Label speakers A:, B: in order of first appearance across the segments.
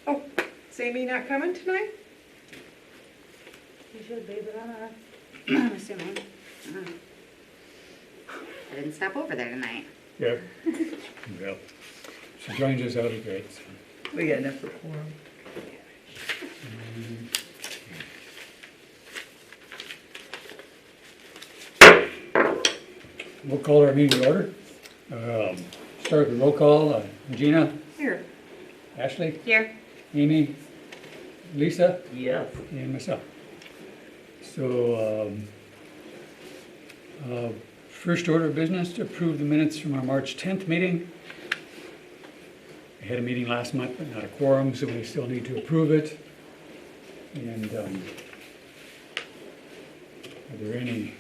A: Oh, is Amy not coming tonight?
B: You should be, but I'm assuming. I didn't stop over there tonight.
C: Yep. Well, she joins us out of great. So.
D: We got enough for quorum.
C: We'll call our meeting to order. Start with the roll call. Gina,
A: Here.
C: Ashley,
B: Here.
C: Amy, Lisa,
D: Yes.
C: and myself. So, first order of business to approve the minutes from our March 10th meeting. We had a meeting last month, but not a quorum, so we still need to approve it. And are there any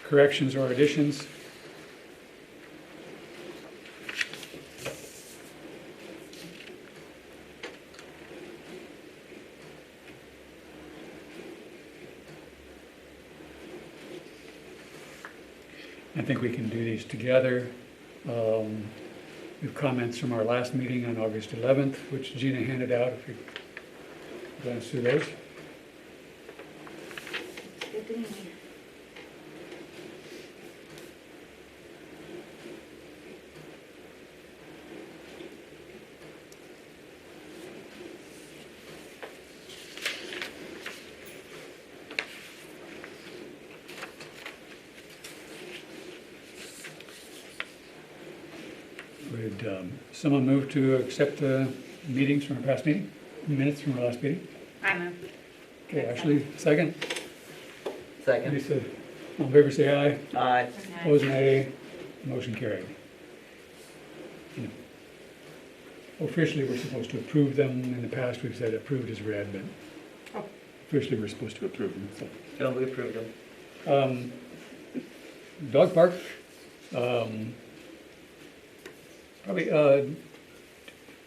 C: corrections or additions? I think we can do these together. We have comments from our last meeting on August 11th, which Gina handed out, if you glance through those.
B: Good to me.
C: Would someone move to accept the meetings from our past meeting, minutes from our last meeting?
B: I move.
C: Okay, Ashley, second.
D: Second.
C: Lisa, all in favor, say aye.
D: Aye.
C: Opposed, nay. Motion carried. Officially, we're supposed to approve them. In the past, we've said approved as read, but officially, we're supposed to approve them. So.
D: Don't we approve them?
C: Dog park. Probably,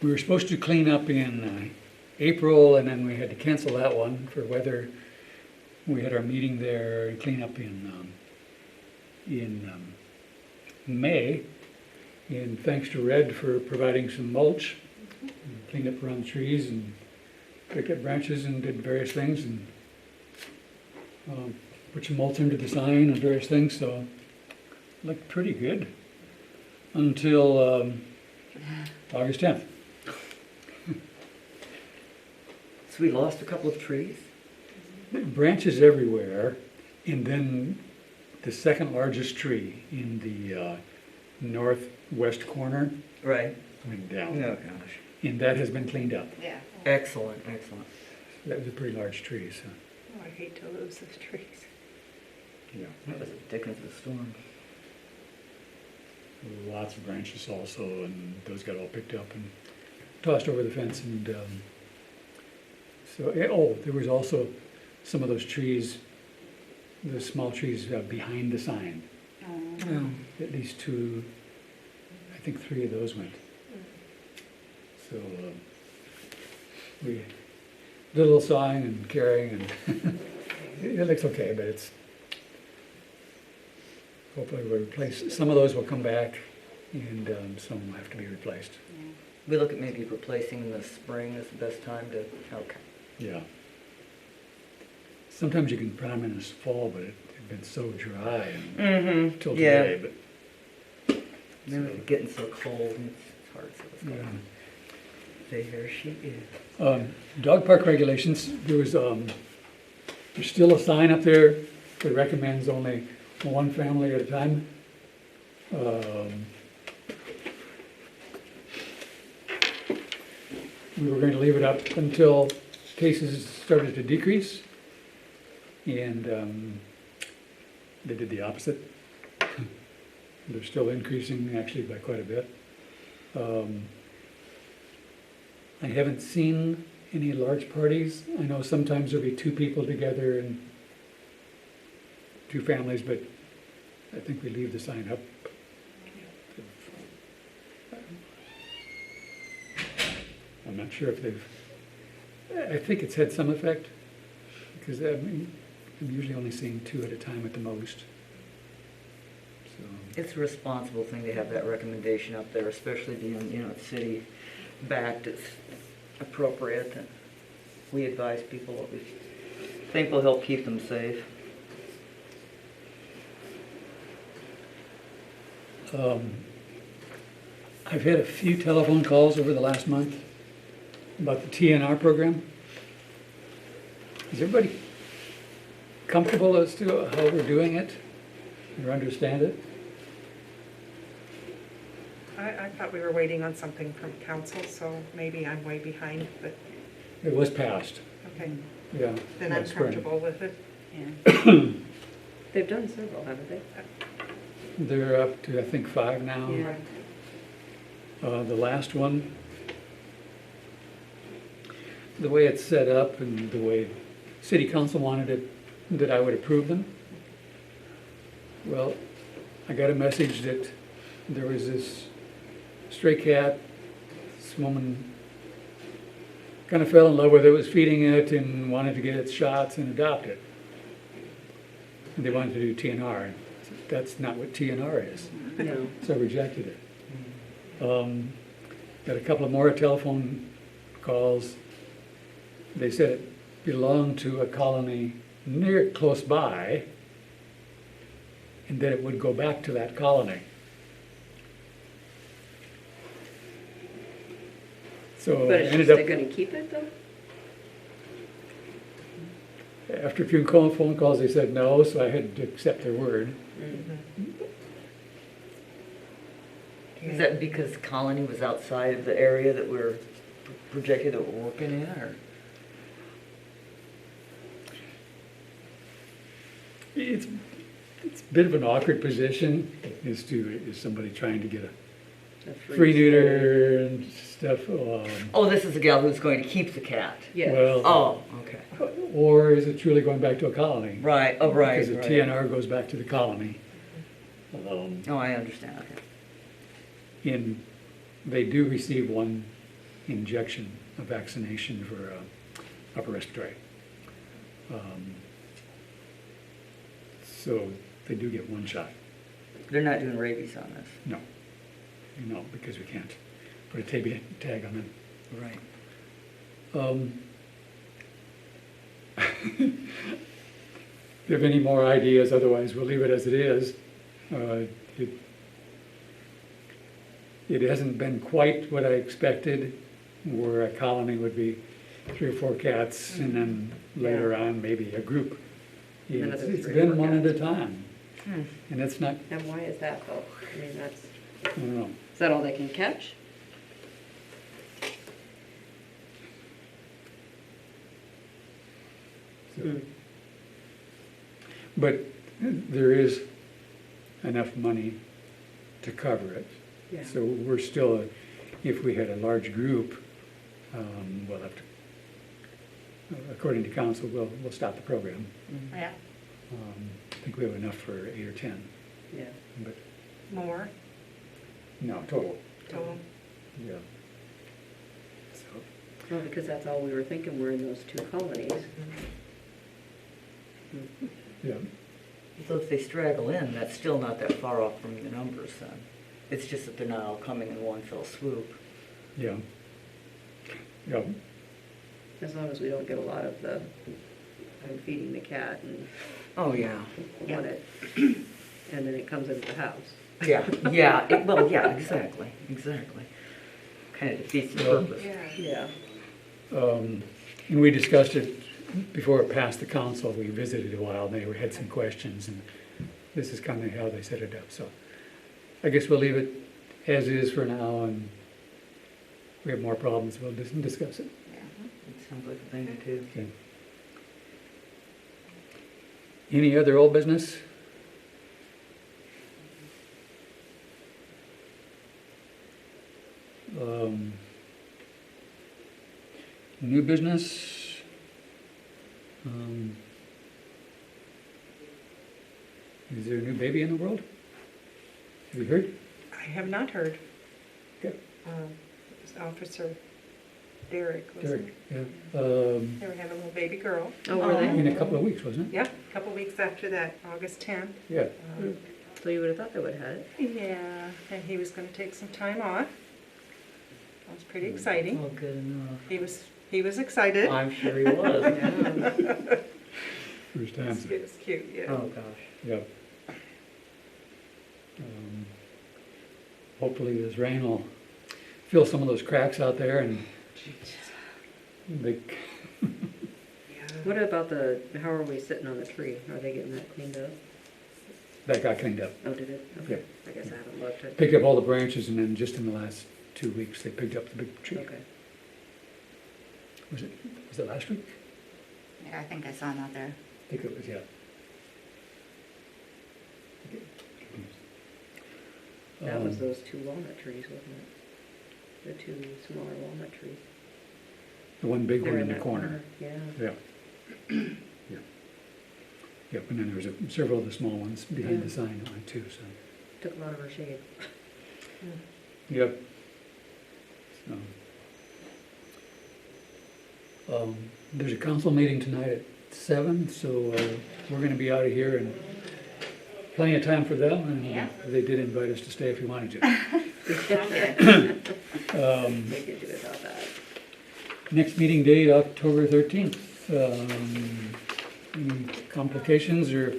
C: we were supposed to clean up in April, and then we had to cancel that one for weather. We had our meeting there and clean up in May. And thanks to Red for providing some mulch. Cleaned up around the trees and picked up branches and did various things and put some mulch into the sign and various things, so it looked pretty good until August 10th.
D: So we lost a couple of trees?
C: Branches everywhere, and then the second largest tree in the northwest corner
D: Right.
C: went down.
D: Oh, gosh.
C: And that has been cleaned up.
B: Yeah.
D: Excellent, excellent.
C: That was a pretty large tree, so,
A: Oh, I hate to lose those trees.
C: yeah.
D: That was the dickens of a storm.
C: Lots of branches also, and those got all picked up and tossed over the fence. And there was also some of those trees, the small trees behind the sign.
D: Oh.
C: At least two, I think three of those went. So we did a little sawing and carrying, and it looks okay, but it's hopefully we'll replace. Some of those will come back, and some will have to be replaced.
D: We look at maybe replacing in the spring is the best time to, okay.
C: Yeah. Sometimes you can put them in the fall, but it had been so dry until today. But
D: Then it's getting so cold, and it's hard to see what's going
C: yeah.
D: on. There she is.
C: Dog park regulations. There's still a sign up there that recommends only one family at a time. We were going to leave it up until cases started to decrease, and they did the opposite. They're still increasing, actually, by quite a bit. I haven't seen any large parties. I know sometimes there'll be two people together and two families, but I think we leave the sign up. I'm not sure if I think it's had some effect, because I'm usually only seeing two at a time at the most. So,
D: It's a responsible thing to have that recommendation up there, especially being, it's city backed. It's appropriate, and we advise people what we think will help keep them safe.
C: I've had a few telephone calls over the last month about the TNR program. Is everybody comfortable as to how we're doing it or understand it?
A: I thought we were waiting on something from council, so maybe I'm way behind, but,
C: It was passed,
A: okay,
C: yeah.
A: then I'm
C: last spring.
A: comfortable with it.
B: Yeah.
E: They've done several, haven't they?
C: They're up to, I think, 5 now.
E: Yeah.
C: The last one, the way it's set up and the way city council wanted it, that I would approve them. Well, I got a message that there was this stray cat, this woman kind of fell in love with it, was feeding it and wanted to get its shots and adopt it. And they wanted to do TNR. That's not what TNR is.
E: No.
C: So I rejected it. Got a couple of more telephone calls. They said it belonged to a colony close by, and that it would go back to that colony. So I
E: But it's
C: ended
E: just,
C: up,
E: they're gonna keep it though?
C: after a few phone calls, they said no, so I had to accept their word.
D: Is that because Colony was outside of the area that we're projected that we're working in, or?
C: It's a bit of an awkward position is somebody trying to get a
E: A
C: free
E: stay.
C: neuter and stuff.
D: Oh, this is the gal who's going to keep the cat.
E: Yes.
C: Well,
D: Oh, okay.
C: or is it truly going back to a colony?
D: Right, oh, right,
C: Because the
D: right.
C: TNR goes back to the colony.
D: Oh, I understand, okay.
C: And they do receive one injection, a vaccination for upper respiratory. So they do get one shot.
D: They're not doing rabies on this.
C: No, because we can't put a tag on them.
D: Right.
C: If you have any more ideas, otherwise we'll leave it as it is. It hasn't been quite what I expected, where a colony would be 3 or 4 cats, and then later on, maybe a group.
E: Another
C: It's
E: 3 or
C: been
E: 4
C: one at a
E: cats.
C: time, and it's not,
E: And why is that though? I mean, that's,
C: I don't know.
E: is that all they can catch?
C: So- But there is enough money to cover it.
E: Yeah.
C: So we're still, if we had a large group, we'll have to, according to council, we'll stop the program.
A: Yeah,
C: I think we have enough for 8 or 10,
E: Yeah.
C: but
A: more
C: no, total,
A: total.
C: yeah. So,
E: Well, because that's all we were thinking, were in those 2 colonies.
C: yeah,
D: So if they straggle in, that's still not that far off from the numbers then. It's just that they're not all coming in one fell swoop.
C: yeah. Yeah,
E: As long as we don't get a lot of the, I'm feeding the cat and
D: Oh, yeah.
E: want it, and then it comes into the house.
D: Yeah, yeah, well, yeah, exactly, exactly. Kind of defeats the
C: Well-
D: purpose.
A: Yeah.
E: Yeah.
C: and we discussed it before it passed the council. We visited a while, and they had some questions, and this is kind of how they set it up. So I guess we'll leave it as is for now, and if we have more problems, we'll just discuss it.
D: It sounds like a thing to do.
C: Okay. Any other old business? New business? Is there a new baby in the world? Have you heard?
A: I have not heard.
C: Okay.
A: It was Officer Derek, wasn't
C: Derek,
A: it?
C: yeah.
A: They were having a little baby girl.
E: Oh, were they?
C: In a couple of weeks, wasn't it?
A: Yeah, a couple weeks after that, August 10th.
C: Yeah.
E: So you would have thought they would have had it.
A: Yeah, and he was gonna take some time off. That was pretty exciting.
D: Oh, good enough.
A: He was excited.
D: I'm sure he was.
C: First time.
A: It was cute, yeah.
D: Oh, gosh.
C: Yep. Hopefully this rain will fill some of those cracks out there and they,
E: What about how are we sitting on the tree? Are they getting that cleaned up?
C: that got cleaned up.
E: Oh, did it? Okay. I guess I haven't looked at.
C: Picked up all the branches and then just in the last 2 weeks, they picked up the big tree.
E: Okay.
C: Was it last week?
B: Yeah, I think I saw him out there.
C: I think it was, yeah.
E: That was
C: Um,
E: those 2 walnut trees, wasn't it? The 2 smaller walnut trees.
C: The one big
E: They're
C: one in the
E: that
C: corner.
E: Yeah.
C: Yeah. Yeah. Yep, and then there was several of the small ones behind the
E: Yeah.
C: sign on it too, so.
E: Took a lot of our shade.
C: Yep. So, there's a council meeting tonight at 7, so we're gonna be out of here and plenty of time for them, and
B: Yeah.
C: they did invite us to stay if you wanted to.
E: They could do without that.
C: Next meeting date, October 13th. Any complications or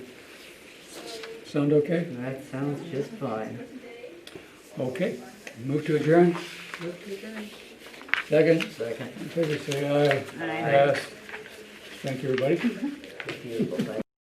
C: sound okay?
D: That sounds just fine.
C: Okay, move to adjourn.
E: Look pretty good.
C: Second,
D: Second.
C: in favor say aye.
B: Aye.
C: Yes. Thank you, everybody.
D: Beautiful, thank